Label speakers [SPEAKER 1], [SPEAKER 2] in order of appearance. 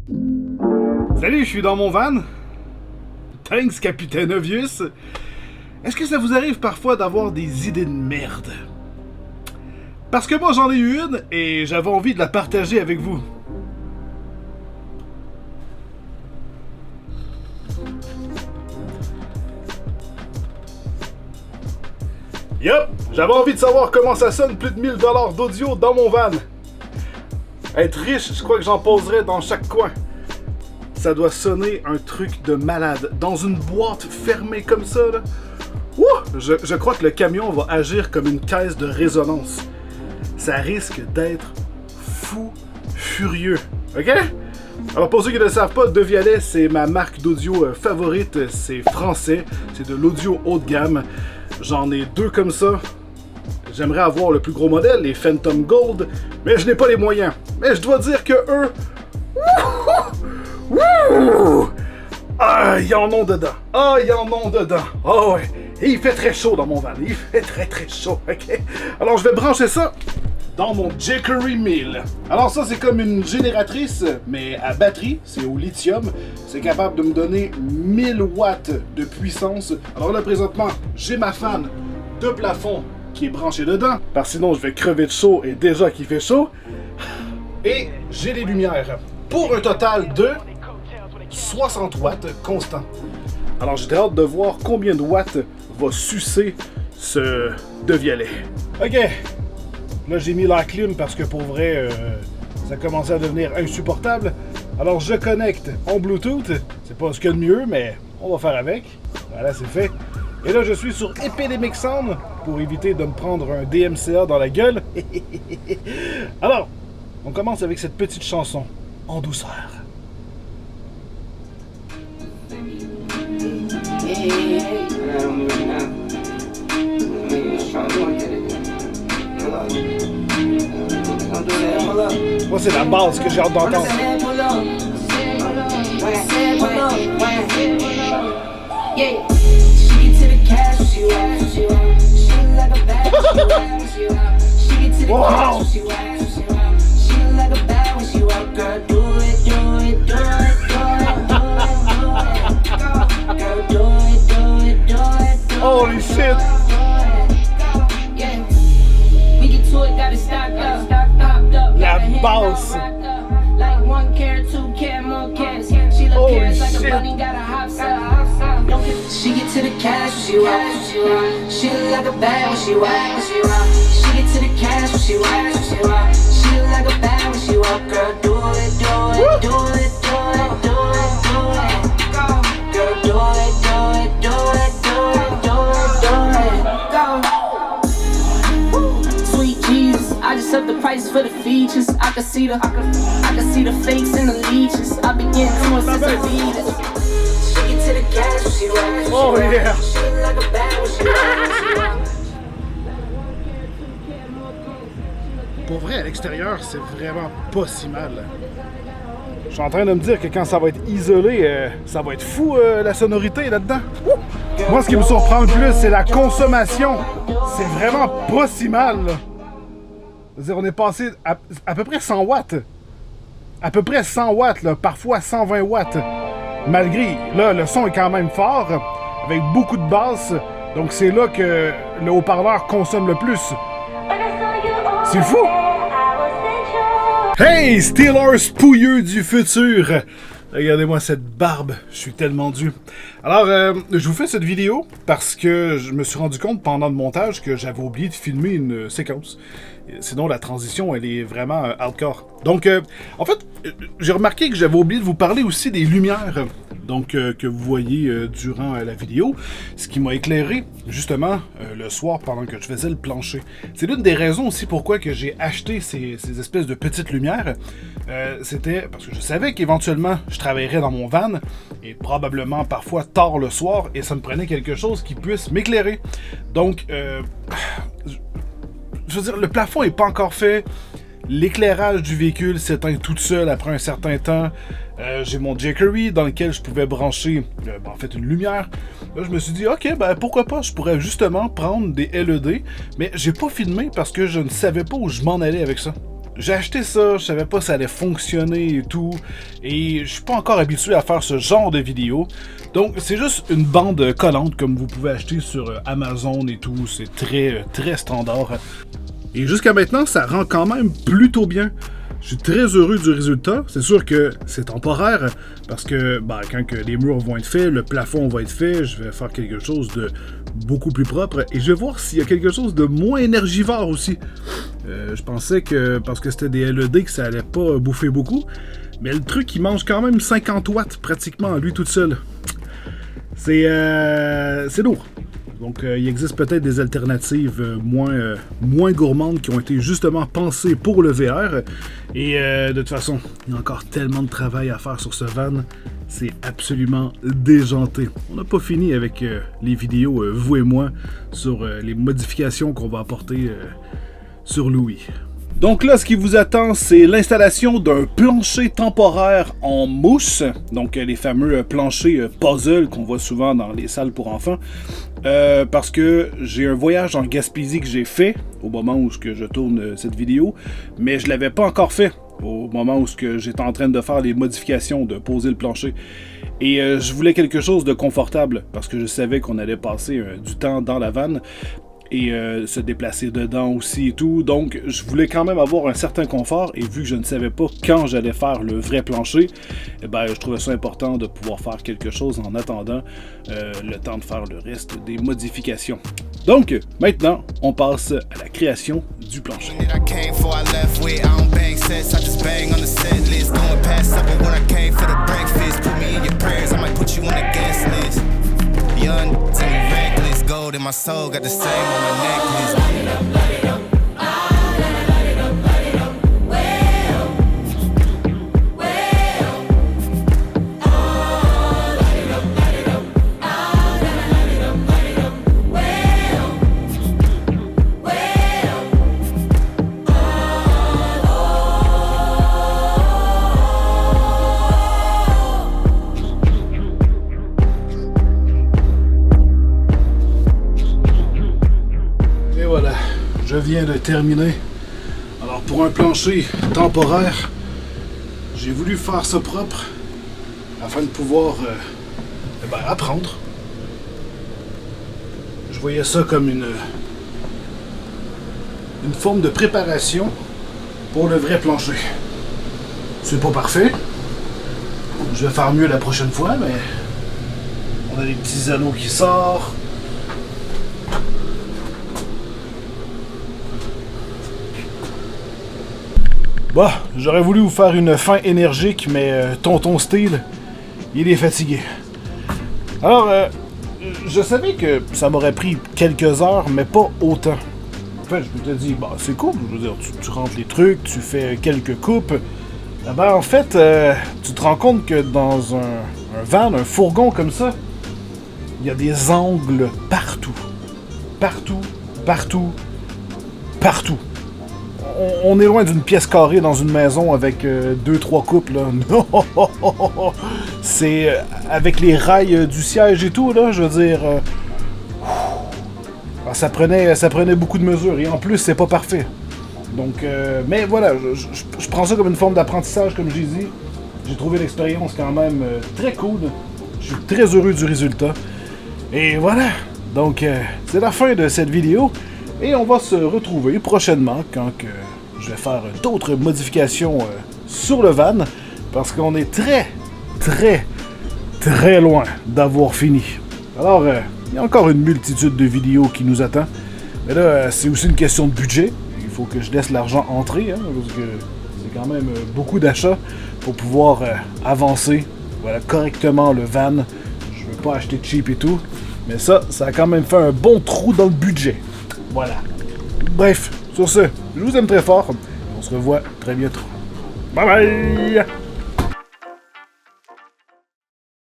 [SPEAKER 1] Salut, je suis dans mon van. Thanks, Capitaine Obvious. Est-ce que ça vous arrive parfois d'avoir des idées de merde? Parce que moi j'en ai eu une et j'avais envie de la partager avec vous. Yup, j'avais envie de savoir comment ça sonne plus de 1000$ d'audio dans mon van. Être riche, je crois que j'en poserais dans chaque coin. Ça doit sonner un truc de malade. Dans une boîte fermée comme ça, là. Ouh, je crois que le camion va agir comme une caisse de résonance. Ça risque d'être fou furieux. OK? Alors pour ceux qui ne le savent pas, Devialet, c'est ma marque d'audio favorite. C'est français. C'est de l'audio haut de gamme. J'en ai deux comme ça. J'aimerais avoir le plus gros modèle, les Phantom Gold, mais je n'ai pas les moyens. Mais je dois dire que eux... Ah, ils en ont dedans. Ah, ils en ont dedans. Ah ouais. Et il fait très chaud dans mon van. Il fait très chaud, ok? Alors je vais brancher ça dans mon Jackery 1000. Alors ça, c'est comme une génératrice, mais à batterie. C'est au lithium. C'est capable de me donner 1000 watts de puissance. Alors là, présentement, j'ai ma fan de plafond qui est branchée dedans. Parce que sinon, je vais crever de chaud et déjà qu'il fait chaud. Et j'ai les lumières. Pour un total de 60 watts constant. Alors j'ai hâte de voir combien de watts va sucer ce Devialet. Ok, là j'ai mis la clim parce que pour vrai ça commençait à devenir insupportable. Alors je connecte en Bluetooth, c'est pas ce qu'il y a de mieux mais on va faire avec. Voilà, c'est fait. Et là je suis sur Epidemic Sound pour éviter de me prendre un DMCA dans la gueule. Alors, on commence avec cette petite chanson en douceur. Moi, c'est la base que j'ai hâte d'entendre. Wow! Holy shit! La basse! Holy shit! She get to the cash when she walk. She look like a bad when she walk. She get to the cash when she walk. She look like a bad when she walk. Girl, do it, do it, do it, do it, do it, do it. Girl, do it, do it, do it, do it, do it, do it. Go. Sweet Jesus, I just up the prices for the features. I can see the fakes and the leeches. I begin to assist the feeders. Oh yeah! Pour vrai, à l'extérieur, c'est vraiment pas si mal. Je suis en train de me dire que quand ça va être isolé, ça va être fou la sonorité là-dedans. Moi, ce qui me surprend le plus, c'est la consommation. C'est vraiment pas si mal. C'est-à-dire, on est passé à peu près 100 watts. À peu près 100 watts, là, parfois 120 watts. Malgré, là, le son est quand même fort, avec beaucoup de basses, donc c'est là que le haut-parleur consomme le plus. C'est fou! Hey, Steelers pouilleux du futur! Regardez-moi cette barbe, je suis tellement dû. Alors, je vous fais cette vidéo parce que je me suis rendu compte pendant le montage que j'avais oublié de filmer une séquence. Sinon, la transition, elle est vraiment hardcore. Donc, en fait, j'ai remarqué que j'avais oublié de vous parler aussi des lumières donc, que vous voyez durant la vidéo, ce qui m'a éclairé, justement, le soir pendant que je faisais le plancher. C'est l'une des raisons aussi pourquoi que j'ai acheté ces espèces de petites lumières. C'était parce que je savais qu'éventuellement, je travaillerais dans mon van, et probablement parfois tard le soir, et ça me prenait quelque chose qui puisse m'éclairer. Donc, je veux dire, le plafond n'est pas encore fait. L'éclairage du véhicule s'éteint tout seul après un certain temps. J'ai mon Jackery dans lequel je pouvais brancher en fait une lumière. Là, je me suis dit, ok, ben pourquoi pas, je pourrais justement prendre des LED, mais j'ai pas filmé parce que je ne savais pas où je m'en allais avec ça. j'ai acheté ça, je savais pas si ça allait fonctionner et tout, et je suis pas encore habitué à faire ce genre de vidéo. Donc c'est juste une bande collante comme vous pouvez acheter sur Amazon et tout, c'est très standard. Et jusqu'à maintenant, ça rend quand même plutôt bien. Je suis très heureux du résultat. C'est sûr que c'est temporaire, parce que quand que les murs vont être faits, le plafond va être fait, je vais faire quelque chose de beaucoup plus propre. Et je vais voir s'il y a quelque chose de moins énergivore aussi. Je pensais que, parce que c'était des LED, que ça allait pas bouffer beaucoup. Mais le truc, il mange quand même 50 watts pratiquement, lui tout seul. C'est lourd. Donc, il existe peut-être des alternatives moins gourmandes qui ont été justement pensées pour le VR. Et de toute façon, il y a encore tellement de travail à faire sur ce van. C'est absolument déjanté. On n'a pas fini avec les vidéos, vous et moi, sur les modifications qu'on va apporter sur Louis. Donc là, ce qui vous attend, c'est l'installation d'un plancher temporaire en mousse. Donc les fameux planchers puzzle qu'on voit souvent dans les salles pour enfants. Parce que j'ai un voyage en Gaspésie que j'ai fait au moment où je tourne cette vidéo, mais je l'avais pas encore fait au moment où j'étais en train de faire les modifications, de poser le plancher. Et je voulais quelque chose de confortable parce que je savais qu'on allait passer du temps dans la vanne et se déplacer dedans aussi et tout. Donc, je voulais quand même avoir un certain confort, et vu que je ne savais pas quand j'allais faire le vrai plancher, je trouvais ça important de pouvoir faire quelque chose en attendant le temps de faire le reste des modifications. Donc, maintenant, on passe à la création du plancher. In my soul, got the same on my necklace. Je viens de terminer. Alors pour un plancher temporaire, j'ai voulu faire ça propre afin de pouvoir apprendre. Je voyais ça comme une forme de préparation pour le vrai plancher. C'est pas parfait. Je vais faire mieux la prochaine fois, mais on a des petits anneaux qui sortent. Bah, j'aurais voulu vous faire une fin énergique, mais Tonton Steel, il est fatigué. Alors, je savais que ça m'aurait pris quelques heures, mais pas autant. En fait, je me suis dit, c'est cool, je veux dire, tu rentres les trucs, tu fais quelques coupes. En fait, tu te rends compte que dans un van, un fourgon comme ça, il y a des angles partout. Partout. On est loin d'une pièce carrée dans une maison avec 2-3 coupes, là. Non! C'est avec les rails du siège et tout, là, je veux dire... ça prenait beaucoup de mesures, et en plus, c'est pas parfait. Donc, mais voilà, je prends ça comme une forme d'apprentissage, comme j'ai dit. J'ai trouvé l'expérience quand même très cool. Je suis très heureux du résultat. Et voilà! Donc, c'est la fin de cette vidéo. Et on va se retrouver prochainement quand je vais faire d'autres modifications sur le van. Parce qu'on est très loin d'avoir fini. Alors, il y a encore une multitude de vidéos qui nous attend. Mais là, c'est aussi une question de budget. Il faut que je laisse l'argent entrer, parce que c'est quand même beaucoup d'achats pour pouvoir avancer correctement le van. Je veux pas acheter cheap et tout. Mais ça a quand même fait un bon trou dans le budget. Voilà. Bref, sur ce, je vous aime très fort. On se revoit très bientôt. Bye bye!